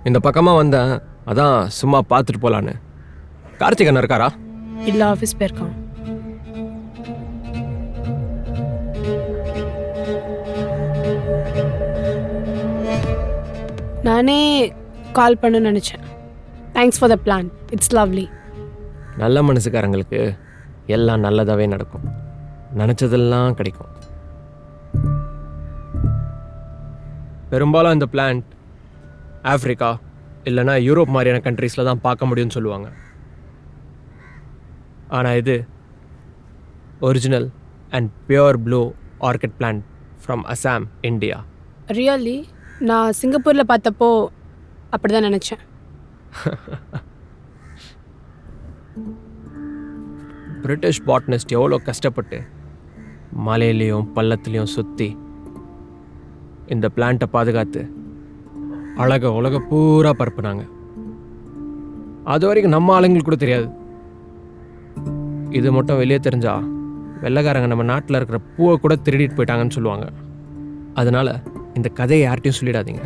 இந்த பக்கமாக வந்தேன், அதான் சும்மா பார்த்துட்டு போகலான்னு. கார்த்திக் அண்ணன் இருக்காரா? இல்லை, ஆஃபீஸ் போயிருக்கான். நானே கால் பண்ண நினச்சேன். Thanks for the plan, it's lovely. நல்ல மனசுக்காரங்களுக்கு எல்லாம் நல்லதாகவே நடக்கும், நினச்சதெல்லாம் கிடைக்கும். பெரும்பாலும் இந்த பிளான்ட் ஆஃப்ரிக்கா இல்லைனா யூரோப் மாதிரியான கண்ட்ரீஸில் தான் பார்க்க முடியும்னு சொல்லுவாங்க. ஆனால் இது original and pure blue orchid plant from Assam, India. Really? நான் சிங்கப்பூரில் பார்த்தப்போ அப்படி தான் நினச்சேன். பிரிட்டிஷ் பாட்னிஸ்ட் எவ்வளோ கஷ்டப்பட்டு மலையிலையும் பள்ளத்துலேயும் சுற்றி இந்த பிளான்ட்டை பாதுகாத்து அழக உலக பூரா பரப்புனாங்க. அது வரைக்கும் நம்ம ஆளுங்களுக்கு கூட தெரியாது. இது மட்டும் வெளியே தெரிஞ்சா வெள்ளைக்காரங்க நம்ம நாட்டில் இருக்கிற பூவை கூட திருடிட்டு போயிட்டாங்கன்னு சொல்லுவாங்க. அதனால இந்த கதையை யார்கிட்டையும் சொல்லிடாதீங்க.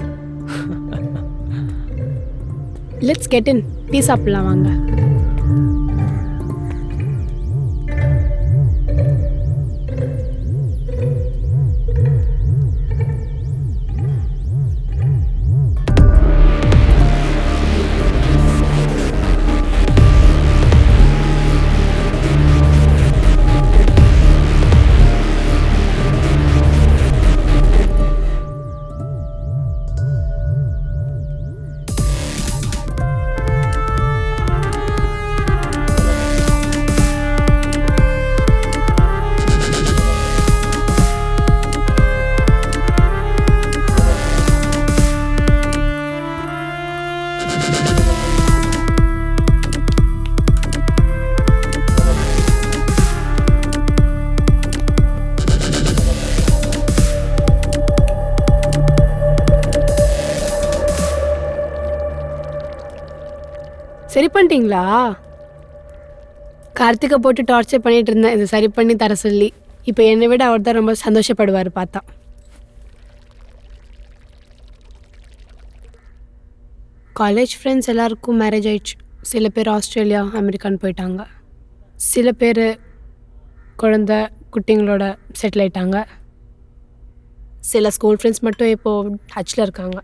லெட்ஸ் கெட் இன், டீ சாப்பிடலாம் வாங்க. சரி பண்ணிட்டீங்களா? கார்த்திகை போட்டு டார்ச்சர் பண்ணிட்டு இருந்தேன் இதை சரி பண்ணி தர சொல்லி. இப்போ என்னை விட அவர் தான் ரொம்ப சந்தோஷப்படுவார் பார்த்தா. காலேஜ் ஃப்ரெண்ட்ஸ் எல்லாருக்கும் மேரேஜ் ஆயிடுச்சு. சில பேர் ஆஸ்திரேலியா, அமெரிக்கான்னு போயிட்டாங்க. சில பேர் குழந்த குட்டிங்களோட செட்டில் ஆயிட்டாங்க. சில ஸ்கூல் ஃப்ரெண்ட்ஸ் மட்டும் இப்போது டச்சில் இருக்காங்க.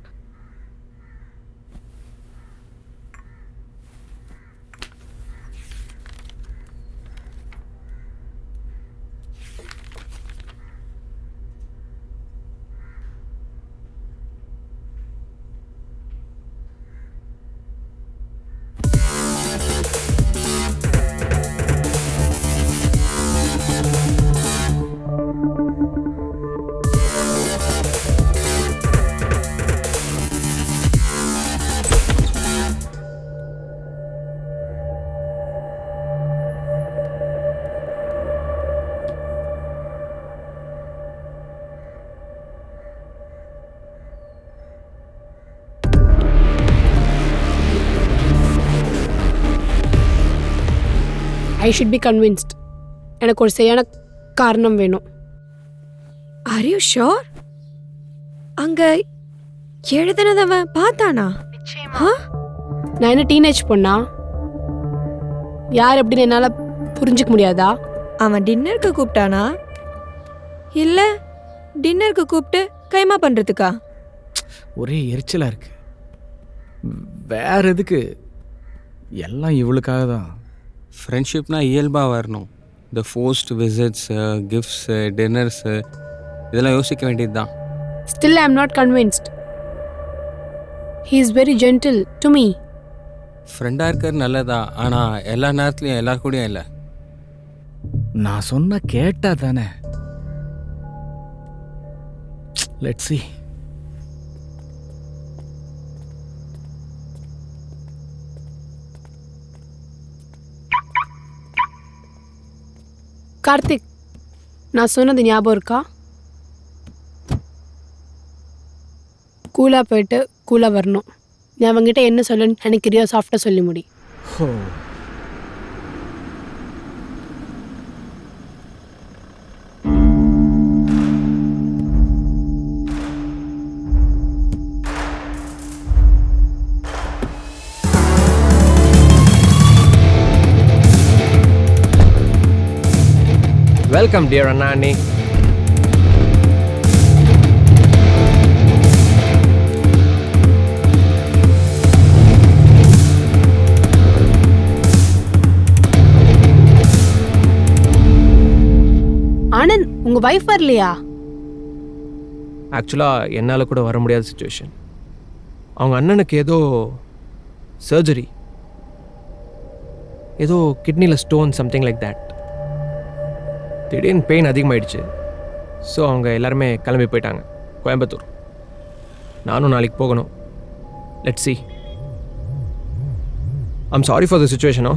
I should be convinced. எனக்கு ஒரு சரியான காரணம் வேணும். Are you sure? அங்க எழுதுனதவன் பார்த்தானா? நான் என்ன டீனேஜ் பொண்ணா? யார் அப்படின்னு என்னால் புரிஞ்சுக்க முடியாதா? அவன் டின்னருக்கு கூப்பிட்டானா இல்ல டின்னருக்கு கூப்பிட்டு கைமா பண்றதுக்கா? ஒரே எரிச்சலாக இருக்கு. வேற எதுக்கு? எல்லாம் இவளுக்காக தான். ஃப்ரெண்ட்ஷிப்னா இயல்பாக வரணும். இந்த ஃபோர்ஸ்ட் விசிட்ஸு, கிஃப்ட்ஸு, டின்னர்ஸு இதெல்லாம் யோசிக்க வேண்டியது தான். Still I am not convinced. He is very gentle to me. ஃப்ரெண்டாக இருக்கிறது நல்லதா, ஆனால் எல்லா நேரத்துலையும் எல்லார் கூடயும் இல்லை. நான் சொன்ன கேட்டா தானே. Let's see. கார்த்திக், நான் சொன்னது ஞாபகம் இருக்கா? கூலாக போயிட்டு கூலாக வரணும். நீ அவங்ககிட்ட என்ன சொல்லுன்னு நினைக்கிறியோ சாஃப்டாக சொல்லி முடி. ஓ, வெல்கம் டியர் அண்ணா அண்ணி. ஆனந்த் உங்க வைஃப் வரலையா? ஆக்சுவலாக என்னால் கூட வர முடியாத சுச்சுவேஷன். அவங்க அண்ணனுக்கு ஏதோ சர்ஜரி, ஏதோ கிட்னியில் ஸ்டோன் சம்திங் லைக் தேட். திடீர்னு பெயின் அதிகமாகிடுச்சு. ஸோ அவங்க எல்லாருமே கிளம்பி போயிட்டாங்க கோயம்புத்தூர். நானும் நாளைக்கு போகணும். Let's see. I'm sorry for the சுச்சுவேஷனோ.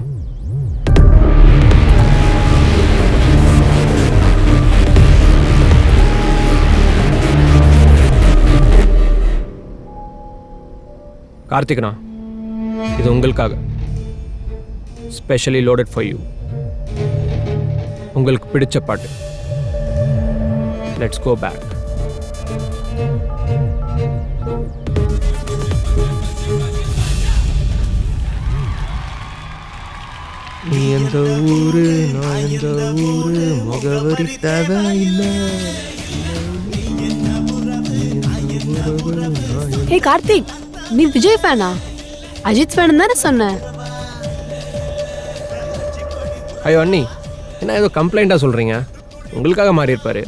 கார்த்திக்னா, இது உங்களுக்காக ஸ்பெஷலி லோடட் ஃபார் யூ. உங்களுக்கு பிடிச்ச பாட்டு. Let's go back. நீ எந்த ஊரு, நான் எந்த ஊரு, முகவரி தேவையில்லை. ஹே கார்த்திக், நீ விஜய் ஃபேனா? அஜித் ஃபேன் தானே சொன்ன? ஐயோ அண்ணி, என்ன ஏதோ கம்ப்ளைண்ட்டாக சொல்கிறீங்க? உங்களுக்காக மாறி இருப்பாரு.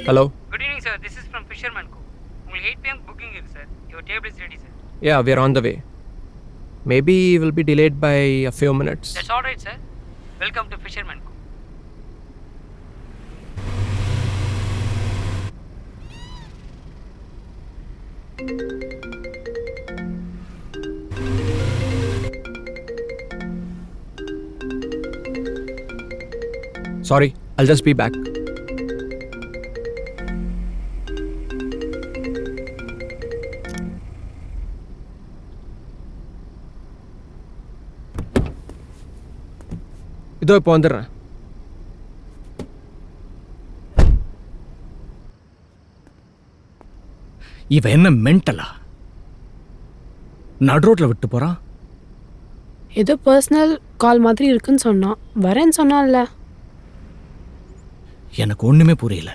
Hello. Good evening, sir. This is from Fisherman Co. உங்களுக்கு 8 PM booking இருக்கு sir. Your table is ready, sir. Yeah, we are on the way. Maybe will be delayed by a few minutes. That's all right, sir. Welcome to Fisherman Co. Sorry, I'll just be back. இதோ இப்போ வந்துடுறேன். இவன் என்ன மென்டலா? நடு ரோட்ல விட்டு போறான். ஏதோ பர்சனல் கால் மாதிரி இருக்குன்னு சொன்னான். வரேன்னு சொன்னான்ல. எனக்கு ஒண்ணுமே புரியல.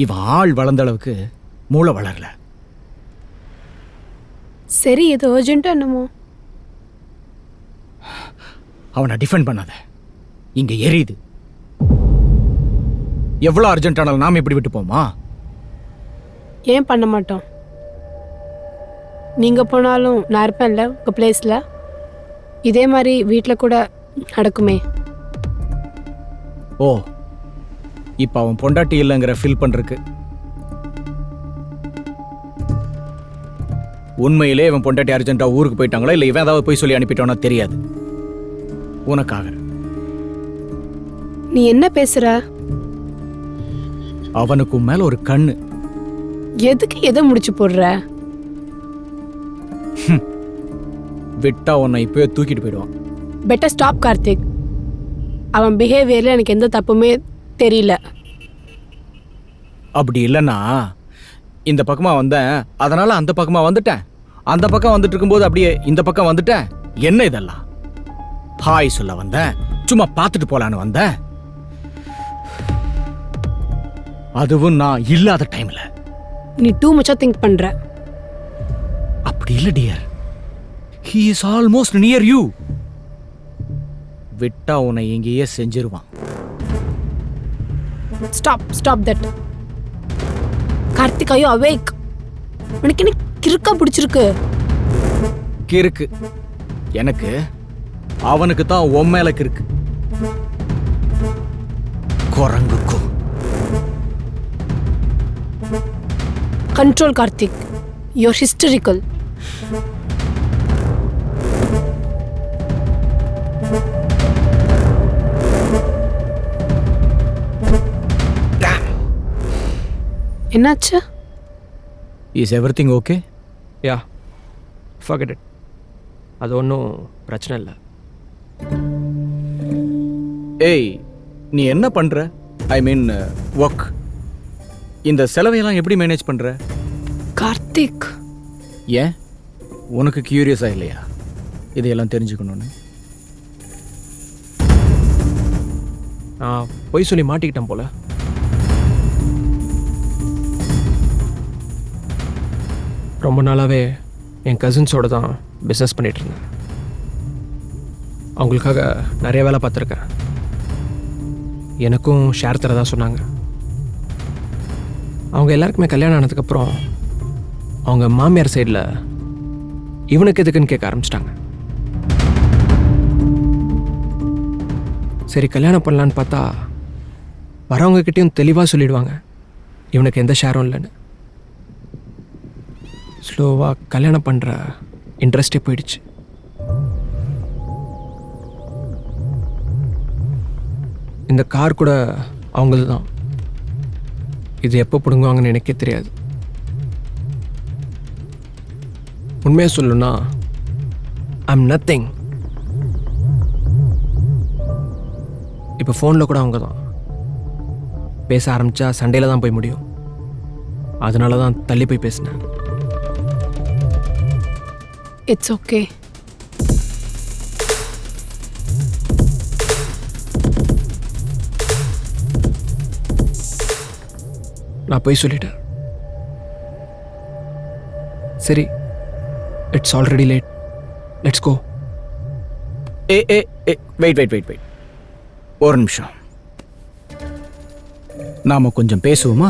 இவன் ஆள் வளர்ந்த அளவுக்கு மூளை வளரல. சரி, ஏதோ அர்ஜென்ட்டாக என்னமோ. அவனை டிஃபெண்ட் பண்ணாத. இங்க எரியுது. எவ்வளவு அர்ஜென்ட் ஆனாலும் நாம இப்படி விட்டு போமா? ஏன் பண்ண மாட்டோம்? நீங்கள் போனாலும் நான் இருப்பேன்ல உங்கள் பிளேஸில். இதே மாதிரி வீட்டில் கூட நடக்குமே. ஓ, இப்ப அவன் பொண்டாட்டி இல்லைங்கிற ஃபீல் பண்றதுக்கு. உண்மையிலே இவன் பொண்டாட்டி அர்ஜென்ட்டா ஊருக்கு போயிட்டாங்களா இல்லை இவன் ஏதாவது போய் சொல்லி அனுப்பிட்டானா தெரியாது. உனக்காக. நீ என்ன பேசுற? அவனுக்கு மேல ஒரு கண்ணு. எதுக்கு எதை முடிச்சு போடுற? விட்டா உன்னை இப்பவே தூக்கிட்டு போயிடுவான். Better stop Karthik. அவன் பிஹேவியரில் எனக்கு எந்த தப்புமே தெரியல. அப்படி இல்லைன்னா இந்த பக்கமா வந்தேன், அதனால அந்த பக்கமா வந்துட்டேன். அந்த பக்கம் வந்துட்டு இருக்கும்போது அப்படியே இந்த பக்கம் வந்துட்டேன். என்ன இதெல்லாம்? ஹாய் சொல்ல வந்தேன், சும்மா பார்த்துட்டு போலான்னு வந்தேன். அதுவும் நான் இல்லாத டைம்ல. நீ டூ மச்சா திங்க் பண்ற. அப்படி இல்ல dear. He is almost near you. விட்டா உன்னை எங்கேயே செஞ்சிருவான். Stop that. கார்த்திக், ஐயோ அவேக். உனக்கு என்ன கிறுக்கா பிடிச்சிருக்கு? கிறுக்கு எனக்கு, அவனுக்கு தான் உன் மேல கிறுக்கு. குரங்குக்கும். கண்ட்ரோல் கார்த்திக். You are hysterical. என்னாச்சு? Is everything okay? Yeah, forget it. அது ஒன்றும் பிரச்சனை இல்லை. ஏய், நீ என்ன பண்ற? ஐ மீன் ஒர்க். இந்த செலவையெல்லாம் எப்படி மேனேஜ் பண்ற? கார்த்திக், ஏன் உனக்கு கியூரியஸா இல்லையா இதையெல்லாம் தெரிஞ்சுக்கணும்னு? நான் பொய் சொல்லி மாட்டிக்கிட்டேன் போல. ரொம்ப நாளாகவே என் கசின்ஸோட தான் பிஸ்னஸ் பண்ணிகிட்டு இருந்தேன். அவங்களுக்காக நிறைய வேலை பார்த்துருக்கேன். எனக்கும் ஷேர் தரதா சொன்னாங்க. அவங்க எல்லாருக்குமே கல்யாணம் ஆனதுக்கப்புறம் அவங்க மாமியார் சைடில் இவனுக்கு எதுக்குன்னு கேட்க ஆரம்பிச்சிட்டாங்க. சரி கல்யாணம் பண்ணலான்னு பார்த்தா வரவங்கக்கிட்டேயும் தெளிவாக சொல்லிடுவாங்க இவனுக்கு எந்த ஷேரும் இல்லைன்னு. ஸ்லோவாக கல்யாணம் பண்ணுற இன்ட்ரெஸ்டே போயிடுச்சு. இந்த கார் கூட அவங்களது தான். இது எப்போ பிடுங்குவாங்கன்னு எனக்கே தெரியாது. உண்மையாக சொல்லணும்னா ஐம் நத்திங். இப்போ ஃபோனில் கூட அவங்க தான். பேச ஆரம்பித்தா சண்டையில் தான் போய் முடியும். அதனால தான் தள்ளி போய் பேசினேன். It's okay. நான் போய் சொல்லிட்டேன். சரி, it's already late, let's go. Wait. ஒரு நிமிஷம். நாம கொஞ்சம் பேசுவோமா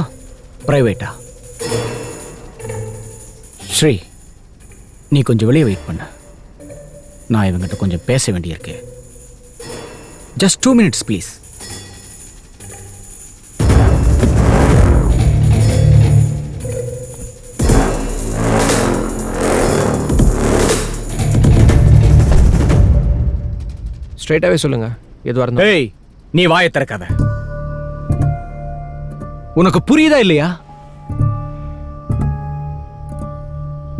பிரைவேட்டா? ஸ்ரீ, நீ கொஞ்சம் வெளியே வெயிட் பண்ண. நான் இவங்கிட்ட கொஞ்சம் பேச வேண்டியிருக்கு. Just 2 minutes please. ஸ்ட்ரைட்டாகவே சொல்லுங்கள் எதுவாக இருந்தாலும். ஏய், நீ வாயை திறக்காத. உனக்கு புரியுதா இல்லையா?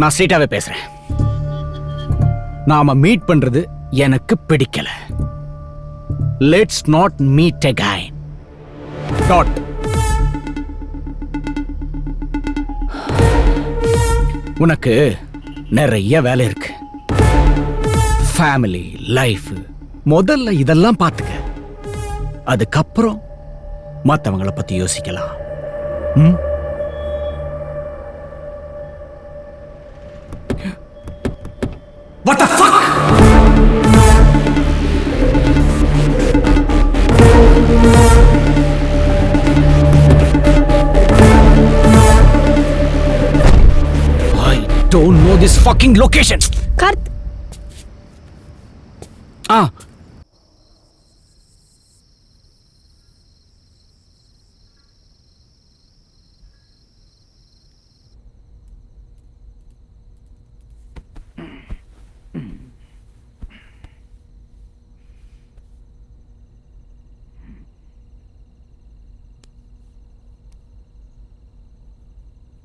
நான் ஸ்ட்ரைட்டாவே பேசுறேன். நாம மீட் பண்றது எனக்கு பிடிக்கல. Let's not meet again. Dot. உனக்கு நிறைய வேலை இருக்கு. ஃபேமிலி, லைஃப், முதல்ல இதெல்லாம் பார்த்துக்க. அதுக்கப்புறம் மற்றவங்களை பத்தி யோசிக்கலாம். ம்? What the fuck? I don't know this fucking location. கார்த்,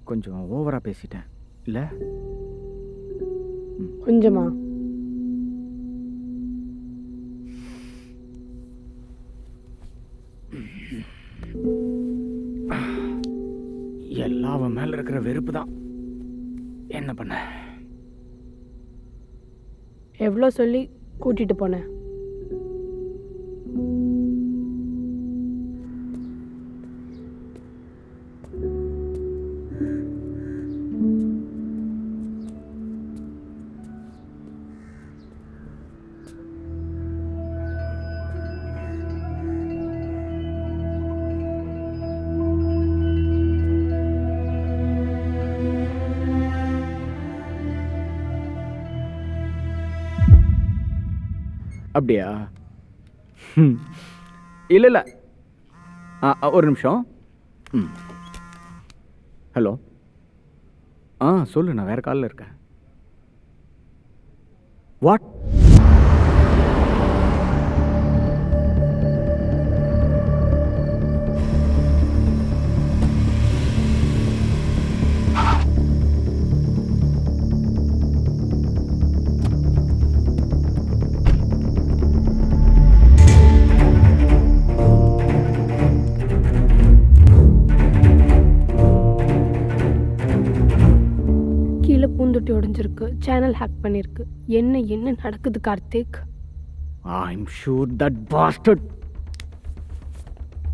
கொஞ்சம் ஓவரா பேசிட்டேன் இல்ல? கொஞ்சமா? எல்லாம் அவன் மேல இருக்கிற வெறுப்பு தான். என்ன பண்ண? எவ்வளோ சொல்லி கூட்டிட்டு போனேன். அப்படியா? இல்ல ஒரு நிமிஷம். ஹலோ. சொல்லு, நான் வேற காலில் இருக்கேன். வாட்? ஸ்கூட்டி உடைஞ்சிருக்கு, சேனல் ஹேக் பண்ணியிருக்கு. என்ன என்ன நடக்குது Karthik? I'm sure that bastard.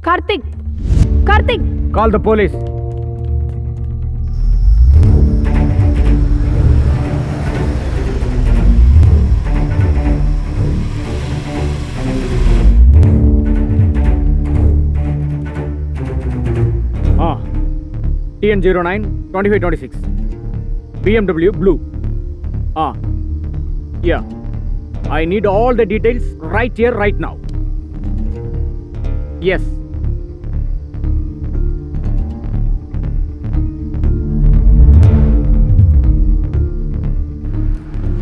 Karthik! Karthik! Call the police. TN09 2526 BMW blue. Yeah. I need all the details right here, right now. Yes.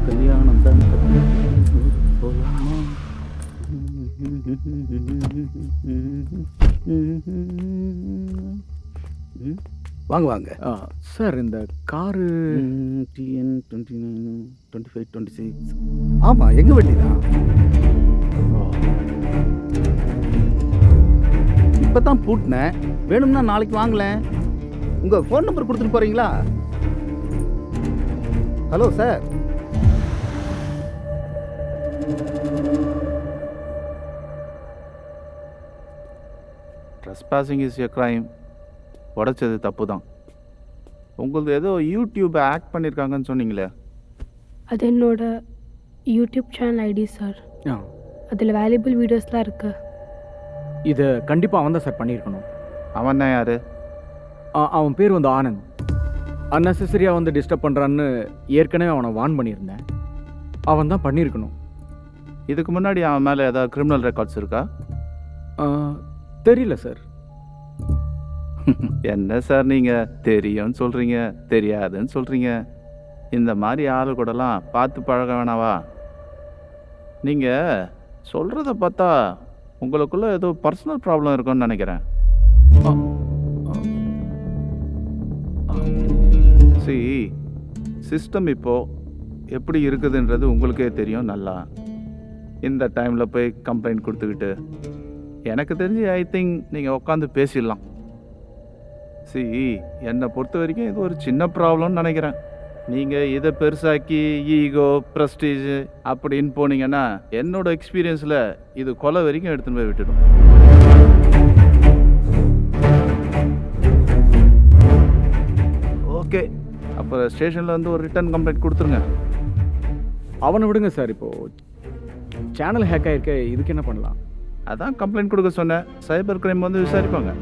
கல்யாணம் தான் போலாமா? வாங்க வாங்க. சார் இந்த காரு டிஎன் 29 25 26. ஆமா, எங்க வண்டி தான். இப்பதான் பூட்டினேன். வேணும்னா நாளைக்கு வாங்கலேன். உங்க ஃபோன் நம்பர் கொடுத்துட்டு போறீங்களா? Hello sir. Trespassing is a crime. உடைச்சது தப்பு தான். உங்களுக்கு ஏதோ யூடியூப் ஆக்ட் பண்ணியிருக்காங்கன்னு சொன்னீங்களே. அது என்னோட யூடியூப் சேனல் ஐடி சார். அதில் வேல்யூபிள் வீடியோஸ்லாம் இருக்கு. இதை கண்டிப்பாக அவன் தான் சார் பண்ணியிருக்கணும். அவன் தான் யாரு? அவன் பேர் வந்து ஆனந்த். அன்னெசரியாக வந்து டிஸ்டர்ப் பண்ணுறான்னு ஏற்கனவே அவனை வார்ன் பண்ணியிருந்தேன். அவன் தான் பண்ணியிருக்கணும். இதுக்கு முன்னாடி அவன் மேலே ஏதாவது கிரிமினல் ரெக்கார்ட்ஸ் இருக்கா? தெரியல சார். என்ன சார் நீங்கள் தெரியும்னு சொல்கிறீங்க, தெரியாதுன்னு சொல்கிறீங்க. இந்த மாதிரி ஆளு கூடலாம் பார்த்து பழக வேணாவா? நீங்கள் சொல்கிறத பார்த்தா உங்களுக்குள்ளே ஏதோ பர்சனல் ப்ராப்ளம் இருக்குன்னு நினைக்கிறேன். சிஸ்டம் இப்போது எப்படி இருக்குதுன்றது உங்களுக்கே தெரியும் நல்லா. இந்த டைமில் போய் கம்ப்ளைண்ட் கொடுத்துக்கிட்டு எனக்கு தெரிஞ்சு ஐ திங்க் நீங்கள் உட்காந்து பேசிடலாம். என்னை பொறுத்த வரைக்கும் இது ஒரு சின்ன ப்ராப்ளம்னு நினைக்கிறேன். நீங்கள் இதை பெருசாக்கி ஈகோ ப்ரெஸ்டீஜ் அப்படின்னு போனீங்கன்னா என்னோட எக்ஸ்பீரியன்ஸில் இது கொலை வரைக்கும் எடுத்துன்னு போய் விட்டுடும். ஓகே, அப்போ ஸ்டேஷனில் வந்து ஒரு ரிட்டர்ன் கம்ப்ளைண்ட் கொடுத்துருங்க. அவனை விடுங்க சார். இப்போது சேனல் ஹேக் ஆகிருக்க, இதுக்கு என்ன பண்ணலாம்? அதான் கம்ப்ளைண்ட் கொடுக்க சொன்னேன். சைபர் கிரைம் வந்து விசாரிப்பாங்க.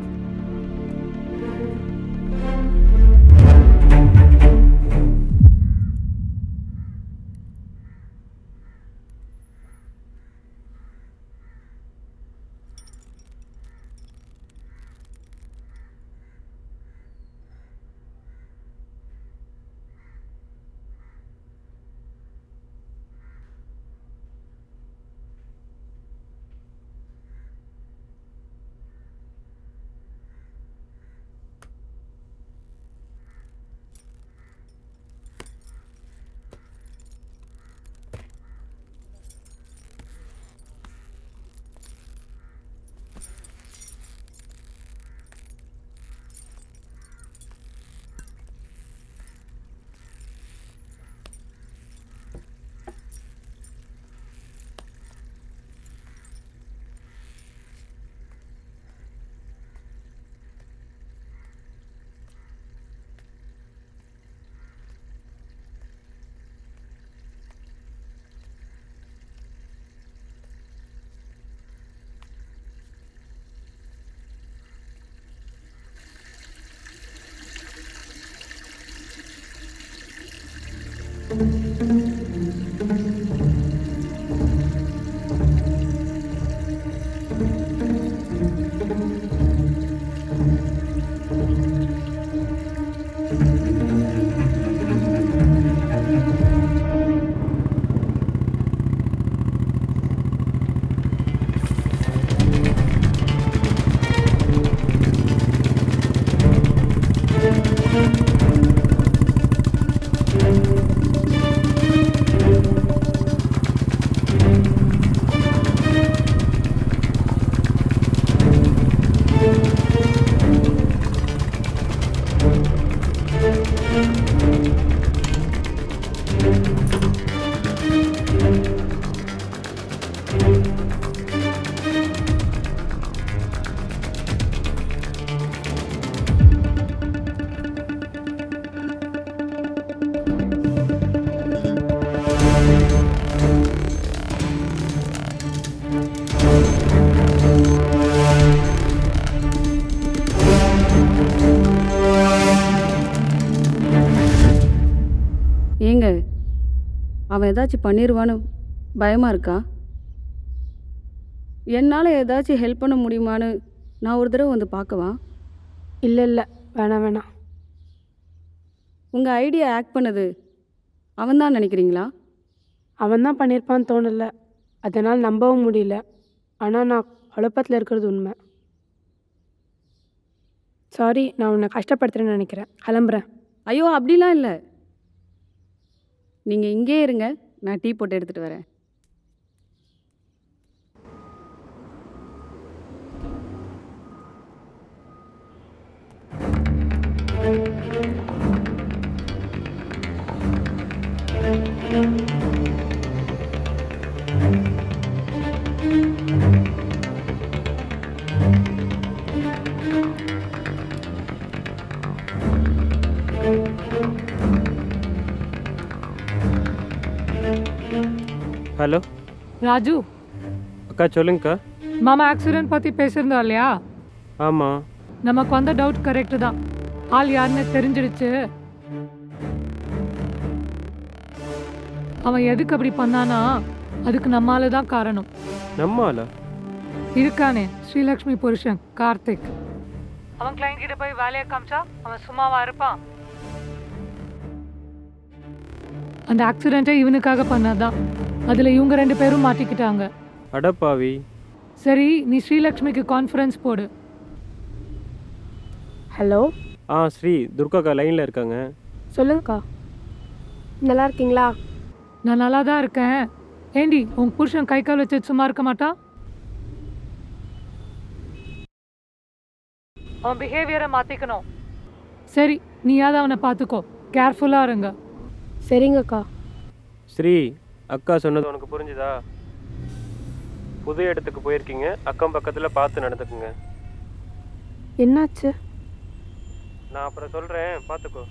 அவன் ஏதாச்சும் பண்ணிடுவான்னு பயமாக இருக்கா? என்னால் ஏதாச்சும் ஹெல்ப் பண்ண முடியுமான்னு நான் ஒரு தடவை வந்து பார்க்கவா? இல்லை இல்லை, வேணாம் வேணாம். உங்கள் ஐடியா ஆக்ட் பண்ணது அவன் தான் நினைக்கிறீங்களா? அவன் தான் பண்ணியிருப்பான்னு தோணலை, அதனால் நம்பவும் முடியல. ஆனால் நான் குழப்பத்தில் இருக்கிறது உண்மை. சாரி, நான் உன்னை கஷ்டப்படுத்துகிறேன்னு நினைக்கிறேன். கிளம்புறேன். ஐயோ அப்படிலாம் இல்லை. நீங்கள் இங்கே இருங்க, நான் டீ போட்டு எடுத்துகிட்டு வரேன். ஹலோ ராஜு, அக்கா, சொல்லுங்கக்கா. மாமா ஆக்சிடென்ட் பற்றி பேசியிருந்தோம் இல்லையா? ஆமாம். நமக்கு வந்த டவுட் கரெக்டு தான். ஆள் யாருன்னு தெரிஞ்சிடுச்சு. அவன் எதுக்கு அப்படி பண்ணானா அதுக்கு நம்மால தான் காரணம். நம்மால இருக்கானே ஸ்ரீலக்ஷ்மி புருஷன் கார்த்திக், அவன் கிளைண்ட் கிட்ட போய் வேலையை காமிச்சா அவன் சும்மாவா இருப்பான்? அந்த ஆக்சிடென்ட்டை இவனுக்காக பண்ணாதான். அதில் இவங்க 2 பேரும் மாட்டிக்கிட்டாங்க. அடப்பாவி. சரி, நீ ஸ்ரீலக்ஷ்மிக்கு கான்ஃபரன்ஸ் போடு. ஹலோ. ஸ்ரீ, துர்காக்கா லைனில் இருக்காங்க. சொல்லுங்கக்கா. நல்லா இருக்கீங்களா? நான் நல்லா தான் இருக்கேன். ஏண்டி, உன் புருஷன் கை கால் வச்சு சும்மா இருக்க மாட்டான்? அவன் பிஹேவியரை மாற்றிக்கணும். சரி, நீயாவது அவனை பார்த்துக்கோ. கேர்ஃபுல்லாக இருங்க. சரிங்கக்கா. ஸ்ரீ, அக்கா சொன்னது உனக்கு புரிஞ்சுதா? புது இடத்துக்கு போயிருக்கீங்க, அக்கம் பக்கத்தில் பார்த்து நடந்துக்குங்க. என்னாச்சு? நான் அப்புறம் சொல்கிறேன், பார்த்துக்கோ.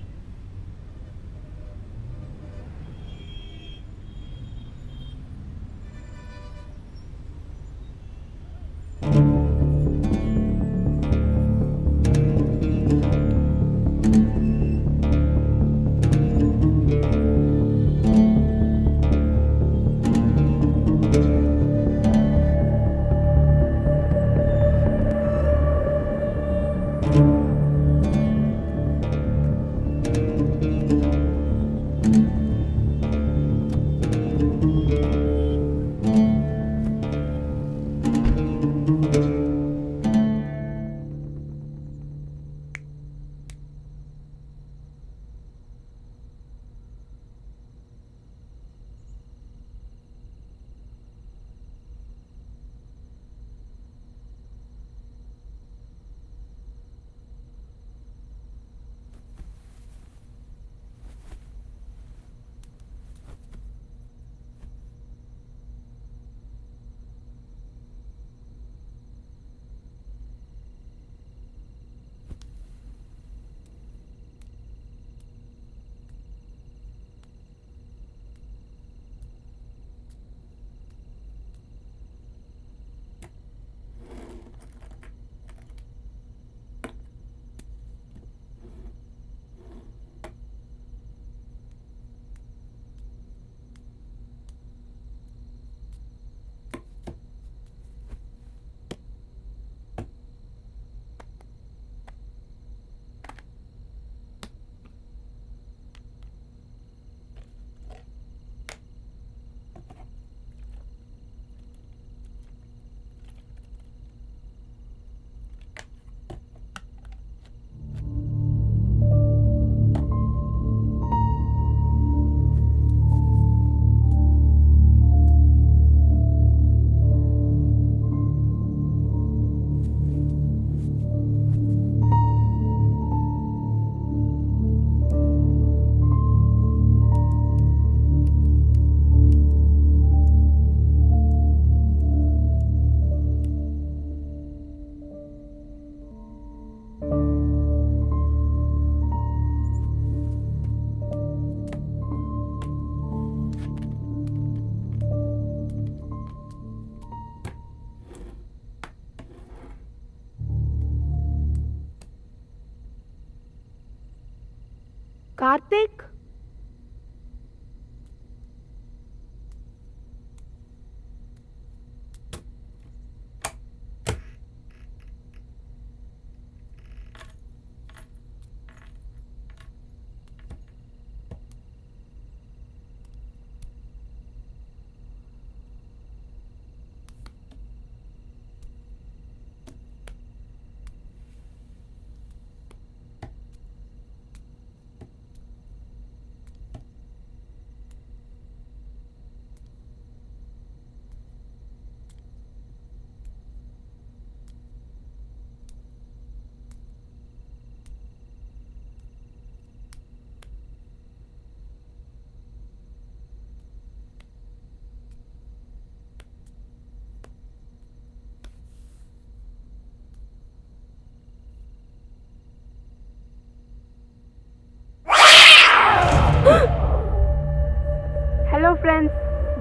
Karthik,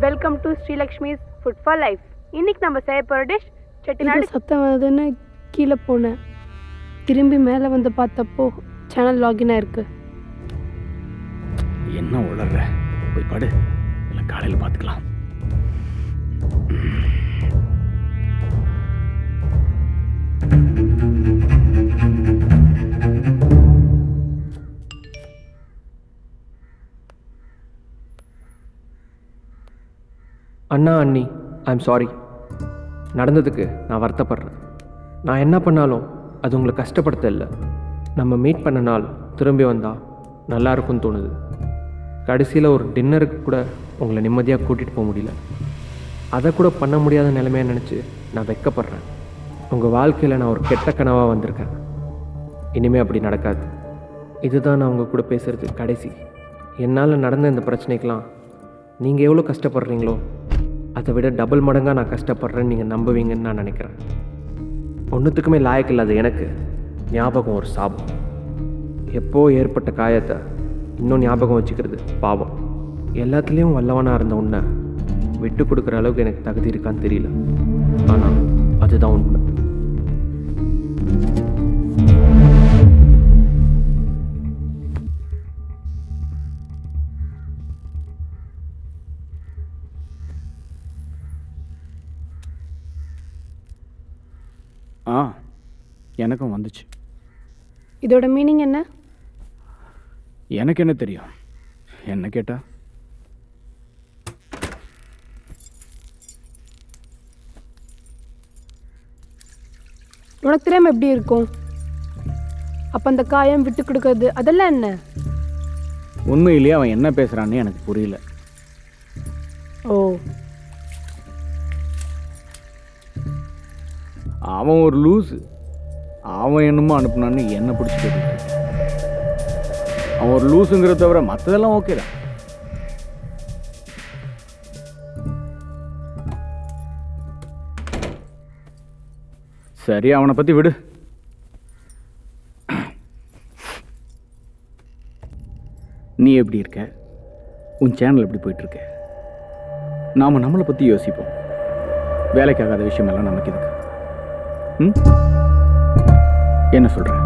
welcome to Srilakshmi's food for life. இன்னைக்கு நம்ம செய்ய போகிற டிஷ் செட்டிநாடு. சத்தம் வருதுன்னு கீழே போனேன். திரும்பி மேலே வந்து பார்த்தப்போ சேனல் லாகின் ஆயிருக்கு. என்ன உளர்ற? போய் படு, இல்லை காலையில் பார்த்துக்கலாம். அண்ணா அண்ணி, ஐம் சாரி. நடந்ததுக்கு நான் வருத்தப்படுறேன். நான் என்ன பண்ணாலும் அது உங்களை கஷ்டப்படுத்த இல்லை. நம்ம மீட் பண்ண நாள் திரும்பி வந்தால் நல்லா இருக்கும்னு தோணுது. கடைசியில் ஒரு டின்னருக்கு கூட உங்களை நிம்மதியாக கூட்டிகிட்டு போக முடியல. அதை கூட பண்ண முடியாத நிலைமையை நினச்சி நான் வெட்கப்படுறேன். உங்கள் வாழ்க்கையில் நான் ஒரு கெட்ட கனவாக வந்திருக்கேன். இனிமேல் அப்படி நடக்காது. இதுதான் நான் உங்கள் கூட பேசுகிறது கடைசி. என்னால் நடந்த இந்த பிரச்சனைக்கெலாம் நீங்கள் எவ்வளோ கஷ்டப்படுறீங்களோ அதை விட டபுள் மடங்காக நான் கஷ்டப்படுறேன்னு நீங்கள் நம்புவீங்கன்னு நான் நினைக்கிறேன். ஒன்றுத்துக்குமே லாயக்கு இல்லாத எனக்கு ஞாபகம் ஒரு சாபம். எப்போ ஏற்பட்ட காயத்தை இன்னும் ஞாபகம் வச்சுக்கிறது பாவம். எல்லாத்துலேயும் வல்லவனாக இருந்த உன்னை விட்டு கொடுக்குற அளவுக்கு எனக்கு தகுதி இருக்கான்னு தெரியல. ஆனால் அதுதான் உண்மை. எனக்கும் வந்துச்சு. இதோட மீனிங் என்ன? எனக்கு என்ன தெரியும்? என்ன கேட்டா? உனக்கு தெரியாமல் எப்படி இருக்கும்? அப்போ அந்த காயம் விட்டு கொடுக்கறது அதெல்லாம் என்ன? உண்மையிலேயே அவன் என்ன பேசுகிறான்னு எனக்கு புரியல. ஓ, அவன் ஒரு லூஸு. அவன் என்னமோ அனுப்புனான்னு என்ன பிடிச்சி கேட்டு. அவன் ஒரு லூஸுங்கிறத தவிர மற்றதெல்லாம் ஓகே தான். சரி, அவனை பற்றி விடு. நீ எப்படி இருக்க? உன் சேனல் எப்படி போயிட்டுருக்கு? நாம் நம்மளை பற்றி யோசிப்போம். வேலைக்காகாத விஷயமெல்லாம் நமக்கு இதுக்கு. என்ன சொல்கிறேன்?